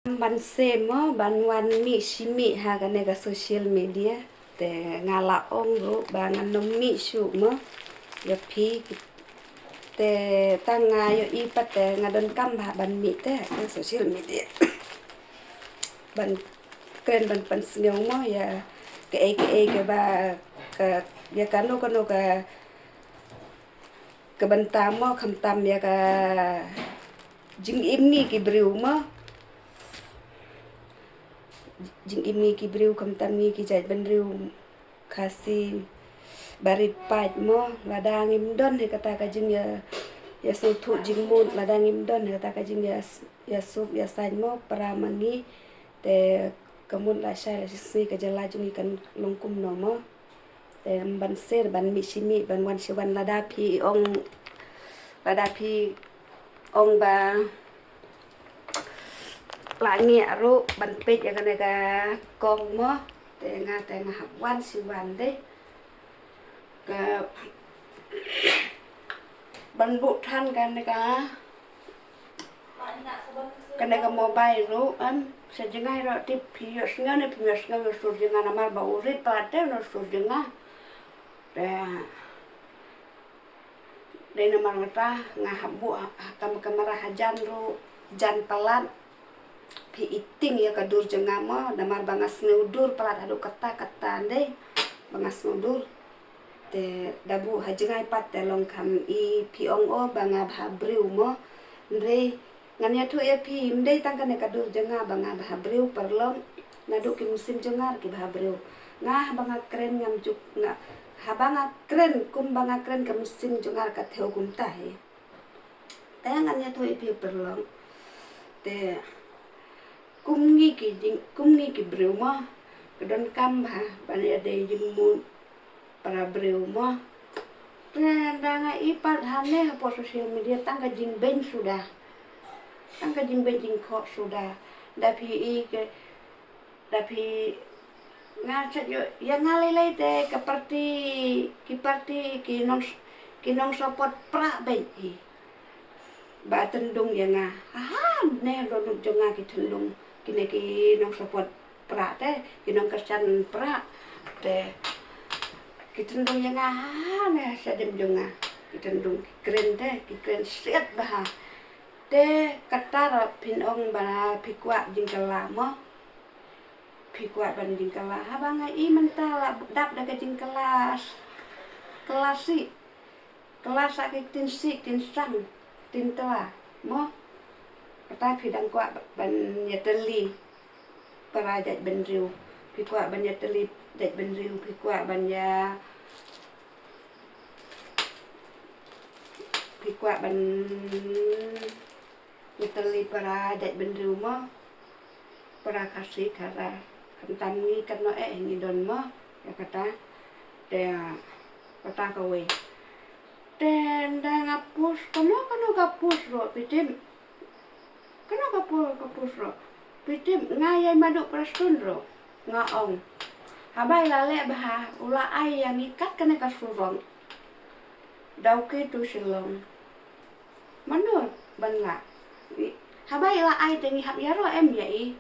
Ban semo ban wan mi shimi haga nega social media te ngala ong ro bangan no mi shu mo ya pi te tanga yo ipat te ngadon kam ban mi te social media ban kren ban pan snew mo ya ke ba ke ya kano ke bantam mo kam tam ya ka jing imni ki briu mo jing imni ki briu kam tam ni ki jai ban riu kasi barit pait mo ladang im don he kata ka jing ya su thu jing mun ladang im don he kata ka jing ya sup ya sain mo para mangi te kamun la shai la si ka jala jing kan lungkum no mo te ban ser ban mi simi ban wan si wan lada pi ong ba lagi aro ban pet ya ka kong mo te nga hap wan si wan de ka ban bu than kan ka mobile ro an sa jengai ro tip pios nga ne pios nga so jenga na mar ba urit pate no so jenga de na mar ngata nga habu kamera hajan ro jan palat pi iting ya kadur jenga mo damar bangas neudur palat adu kata de bangas neudur te dabu hajengai pat te long kam i pi ong o banga bhabriu mo ndre nganya tu e pi mdei tangka ne kadur jenga banga bhabriu perlom nadu ki musim jengar ki bhabriu ngah banga kren ngam juk nga habanga kren kum banga kren ka musim jengar ka theu kum ta he te nganya tu e pi perlom te kumngi ki briu mo kedon kam ha bani ade jing mun para briu mo danga ipat hane po social media tangka jing ben sudah tangka jing ben jing kho sudah dapi ngacet yo ya ngalilai te ki nong sopot pra ben hi ba tendung ya nga ne ro jonga ki tendung kine ki nong sopot pra te ki nong kerjan pra te ki tendung ya nga ne sadem jonga ki tendung keren te ki keren set bah te katar pinong bana pikwa jingkala mo pikwa ban jingkala habanga i mentala dap daga jingkelas kelas aki tin sang tin toa mo kata pidang kwa ban yateli para jat ben riu pikwa ban yateli jat ben riu pikwa ban yateli para jat ben riu mo para kasih kara kantam ni kan no ni don mo ya kata te kata kawe tenda ngapus kono kapus ro pitim kono kapus ro pitim ngayai madu prasun ro ngaong habai lale bah ula ai yang ikat kena kasurong dauke tu silong manur banla habai la ai tengi hap yaro em ya i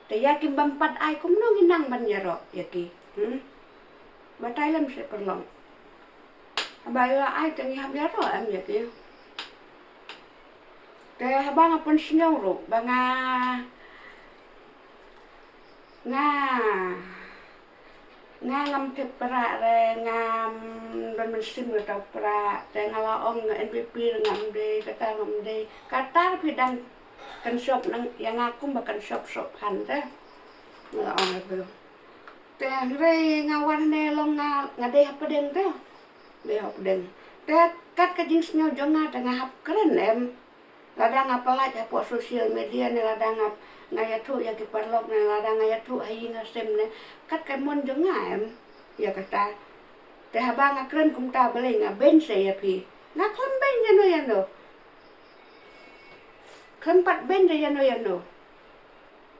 te yakin bampat ai kumno nginang ban yaro yaki batai lam se perlong habai la ai tengi hap yaro em yaki te habang apun snow ro banga ngam te pra re ngam ban mesin tau pra te ngala ong NPP ngam de katar pidang kan shop nang yang aku makan shop han te ngala ong te re ngawan ne long ngade hap den te de hap den te kat ka jing snow jonga tengah hap keren em ladang apalaj po social media ne ladang ngaya thu ya ki parlok ne ladang ngaya thu ai ngasem ne kat ka mon jonga em ya kata te habang keren kum ta bele nga ben se ya pi na klem ben ya no klem pat ben ya no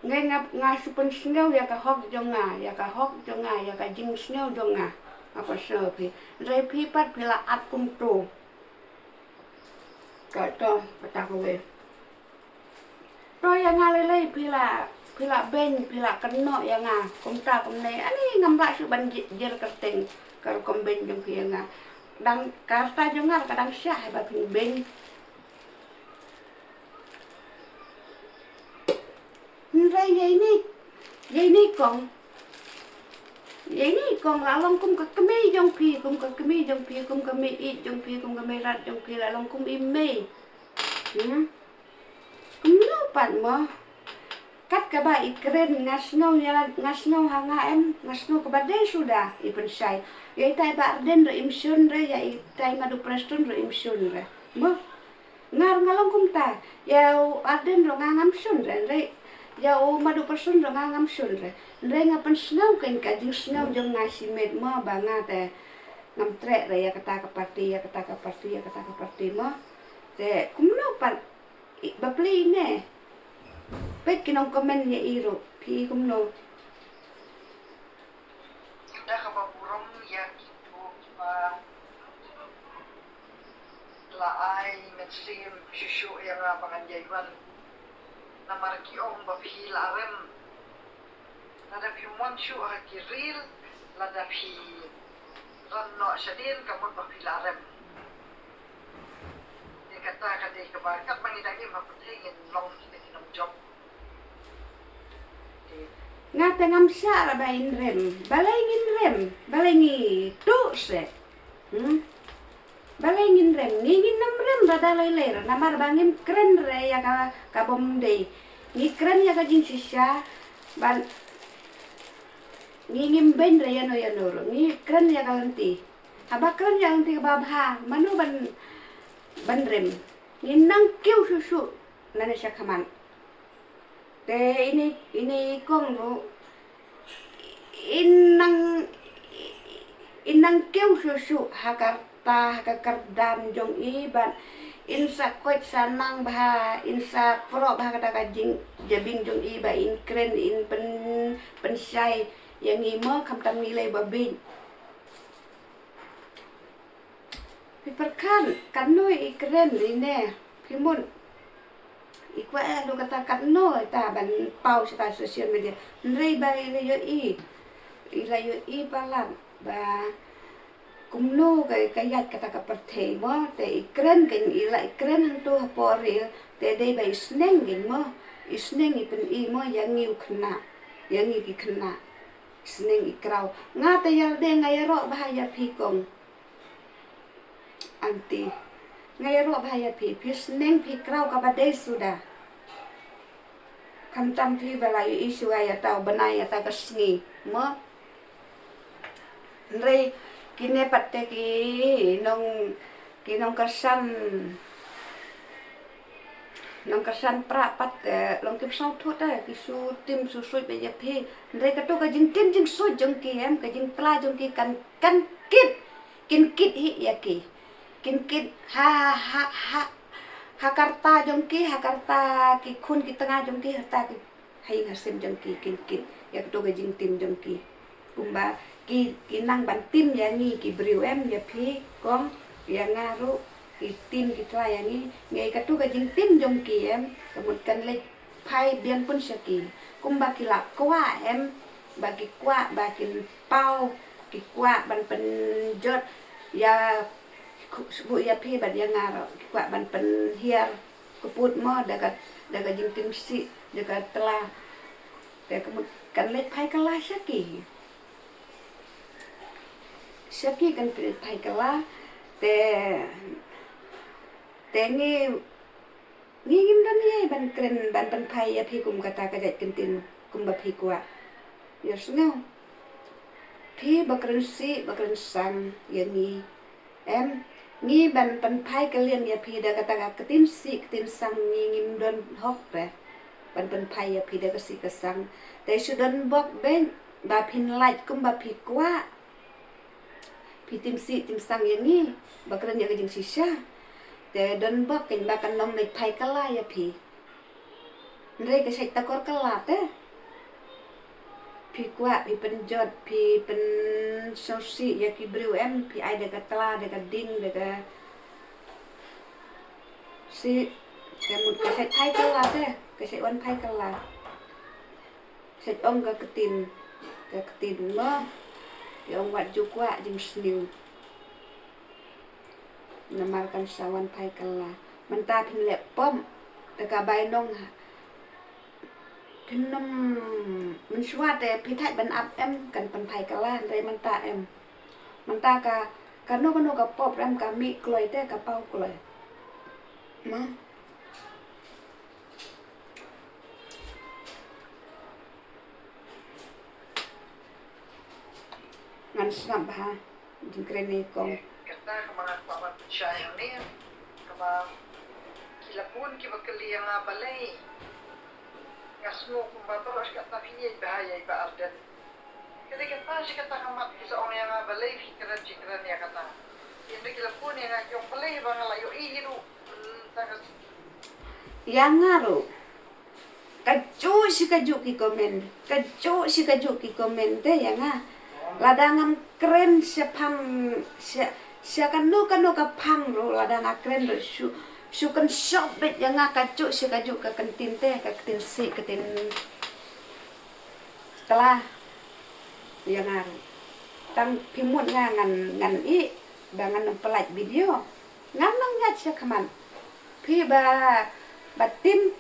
ngai nga supen snow ya ka hok jonga ya ka jing snow jonga apa so pi re pi pat pila at kum tu kata we Ro yang ngalele pila ben pila keno yang kumta kumne ani ngambak su ban jer kerteng kar komben jong ki yang dang karta jongar kadang syah ba pin ben nrai ye ni kong ye ni kong lalong kum ka kemi jong pi kum ka kemi jong pi kum ka me I jong pi kum ka me rat jong pi lalong kum I me kum no pan mo kat ka ba ikren ngasno hanga em ngasno ka ba de sudah ipen sai ya tai ba arden ro imsun re ya tai madu preston ro imsun re mo ngar ngalong kum ta ya arden ro ngangam sun re ya madu preston ro ngangam sun re ngapan snow kan ka jing snow jong ngasi med mo ba nga te ngam tre re ya kata ka parti mo te kum no pan ba pli ne Pek kinong komen niya iro, pi kumno. Yuda kababurong ya itu laay mensim susu yang panganjaywan na markiong bapi larem nada pi monsu hakiril lada pi ranno sadin kamot bapi larem dia kata kadai kebakat mangidangi maputengin long kinong job Nga tengam siya rabain rem, balengin tu se. Balengin rem, ngingin nam rem radalay lera, namar bangim kren re ya ka bomde. Ngi kren ya ka jing sisya, bal ngingin ben re yano yanoro, ngi kren ya ka lanti. Haba kren ya lanti ka babha, manu ban rem. Nginang kiu susu, nana siya kaman. Te ini kong ro inang keu susu hakarta hakakardam jong iban insa koit sanang bah insa pro bah kata kajing jabing jong iba in kren in pensai yang imo kam tam nilai babin piperkan kanoi ikren line pimun ikwa lu kata no ta ban pau sa sosial media nrei ba ile yo I palan ba kumno kayat kata ka perthei mo te ikren ken ila ikren hantu hapori te dei ba isneng gin mo isneng ipen I mo yang iu kena yang I kena isneng ikrau nga te yal de ngayaro bahaya pikong anti ngayaro bahaya pisneng pikrau kabadai sudah kamtam pi balayu isu ya tau benai ya ta kesngi mo nrei kine patte ki nong kasan prapat long kip sau thot ki su tim su sui be ya pi nrei ka to ka jing tim jing su jong ki em ka jing pla jong ki kan kit hi ya ki kin hakarta jongki hakarta ki khun ki tengah jongki harta ki hai hasim jongki kin ya to ga jing tim jongki kumba ki nang ban tim ya ni ki briu em ya phi kong ya ngaru ki tim ki tla ya ni ngai ka to ga jing tim jongki em kamut kan le phai bian pun saki kumba ki la kwa em bagi kwa bagi pau ki kwa ban pen jot ya bu ya pi bad yang ngaro kwa ban pen hiar kuput mo daga jing tim si daga telah te kemut kan let pai kala saki kan pai kala te ngi ngim dan ye ban kren ban pen pai ya pi kum kata ka jat kentin kum ba pi kwa ya sungo pi bakren si bakren sang ya ni em ngi ban pen pai kalian ya pi da kata ketin si ketin sang ngim don hok re ban pen pai ya pi da kasi kasang te sudan bok ben ba pin light kum ba pi kwa pi tim si tim sang yang ngi bakren ya jing sisa te don bok ken ba kan nom le pai kala ya pi ndre ka sai takor kala te pi kwa pi penjot pi pen sosi ya ki briu em pi ai daga tela daga ding daga si kemut ka sai thai kala te kasi wan pai kala set ong ka ketin mo yung wat jukwa jing sniu namarkan sawan pai kala menta pin lep pom teka bai nong pin nom mensuat pitai ban ap em kan pan pai kala re menta ka no ka pop ram ka mi kloi te ka pau kloi ma ngan snap ha jing kreni kong Kata ka mga kwawat siya yung niya. Kama kilapun kibakali ang balay. Ngasmo kung batoros kata piyay bahaya iba arden. Kaya kata si kata kamat sa ong yang balay fikran niya kata. Hindi kilapun niya yung balay ba ngalayo ihiro. Tagas yang ngaro kaju si kaju ki komen te yang ladangan keren sepang sia kanu ka pang ro ladangan keren ro su kan shop bet yang kaju si kaju ka kentin te ka kentin si kentin setelah yang ngaro tang pimut ngan i bangan pelaj video ngan ngat sia kaman pi ba tim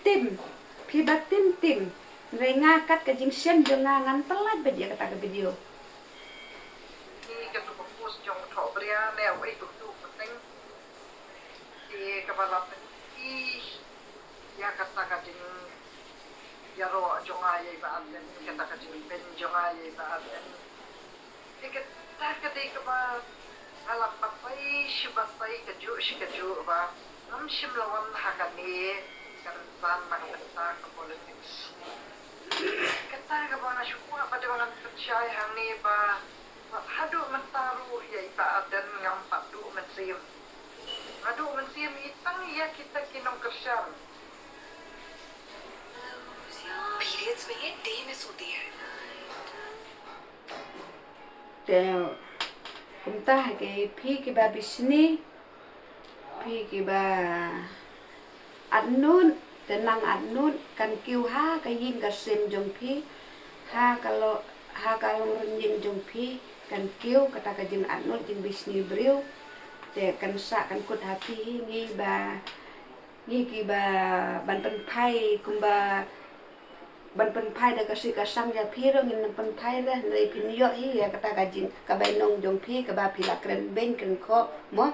renga kat ke jing sen ngan pelaj bet ya kata ke video ni ka tu pus jong tho bria ne wei tu penting. Di kepala peti ya kata ka jing ya ro jong ai ba arden kata ka jing ben jong ai ba arden. Kita ba alam papai shibapai kaju ba nam shimlawan hakani kan makata ka politics kata ka ba na syukwa pada mga percaya hani ba hadu mentaru ya iba adan ngampak du mensim itang ya kita kinong kersyam periods में ये डे में सोती है te kumta ke phi ki ba bisni phi ki ba adnun tenang adnun kan kiu ha ka yin ka sim jong phi ha kalau renjing jong phi kan kiu kata ka jing adnun jing bisni briu te kan sa kan kut hati ngi ki ba ban pen pai kumba ban pen pai da kasi kasang ja phi ro ngin pen pai da nei pin yo hi ya kata ka jing ka bai nong jong phi ka ba phi la kren ben kren kho mo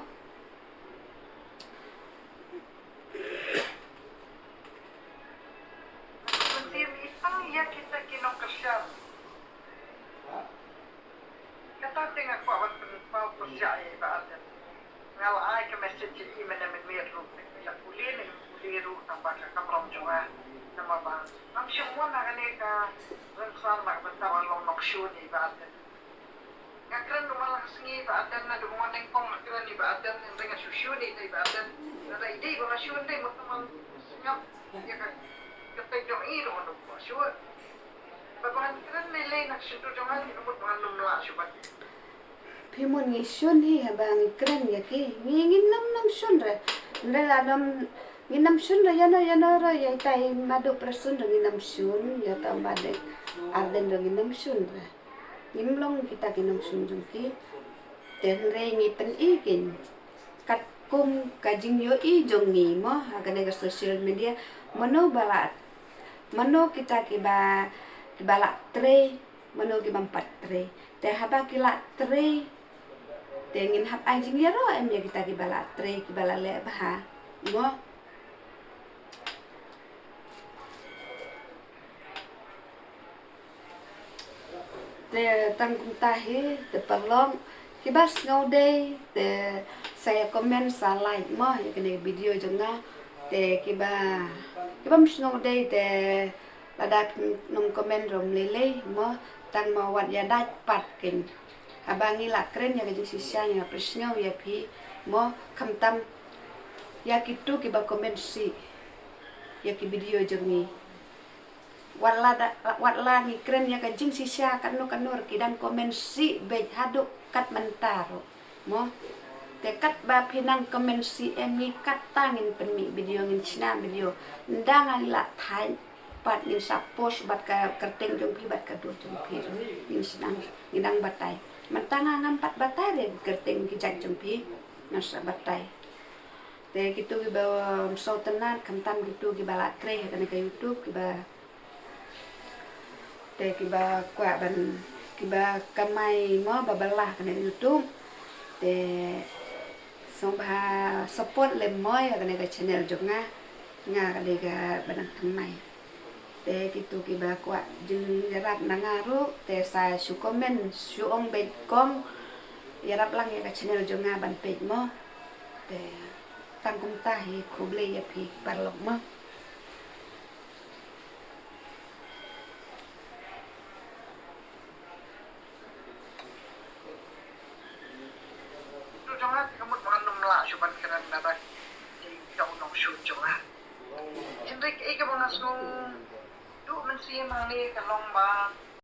mensim itang ya kita kinong kersyam kata tengah kawan penpau percaya iba adan ngal ai ka message i mana men mir ru ya kuliru tambah ka kamrong jonga nama ba am semua na kane ka rensan mak bentawa long nok shun iba adan ngakran rumah sengi iba adan na dumon neng pong ngakran iba adan dengan sushun iba adan na ide ba shun dei mo tamang ngap ya ka kapag i ro no po shun babahan kran nilay naksinto jonga ni mo tuhan lumla shubat Pimon ngi sun hi habang kren ya ki ngi nam sun re ndela nam ngi nam sun re yana ra ya tai madu prasun ngi nam sun ya ta made arden ngi nam sun re nimlong kita ki nam sun jung ki ten re ngi pen ikin kat kum kajing yo i jong ngi mo agane ga social media mano kita ki bala tre mano ki mampat tre te haba ki la tre tengin hap anjing ya ro em ya kita ki bala le bah mo te tangkum tahi te perlong kibas ngaude te saya komen sa like mo ya kene video jonga te kibam ngaude te ladat nung komen rom lele mo tang ma wat ya dat pat ken abangi la kren ya gajung sisya ya presnya ya pi mo kamtam ya kitu ki ba komen si ya ki video jongi watla ni kren ya gajung sisya kanur ki dan komen si be hadu kat mentaro mo Tekat ba pinang komen CM ni katangin penmi video ngin china video ndangan la thai pat ni sapos bat ka kerteng jong pi bat ka dur jong pi ngin sinang ngidang batai mantanga ngam pat batai le kerteng ki jak jong pi nasa batai te gitu ki ba so tenan kamtam gitu ki bala kre kana ka YouTube ki ba te ki ba kwa ban ki ba kamai mo babalah kana YouTube te somba support le moy kana ka channel jong nga ka de ka banang kamai te gitu ki ba kwa jeng yarap nangaru te sa su komen su ong bet kong yarap lang ya ka channel jong nga ban page mo te tangkum tahi kuble ya pi parlok mo Tu jangan kamu mengenam lah cuman kena nada di kau nong shoot jangan. Jadi kayak kamu ngasih tu mesti mana kalong ba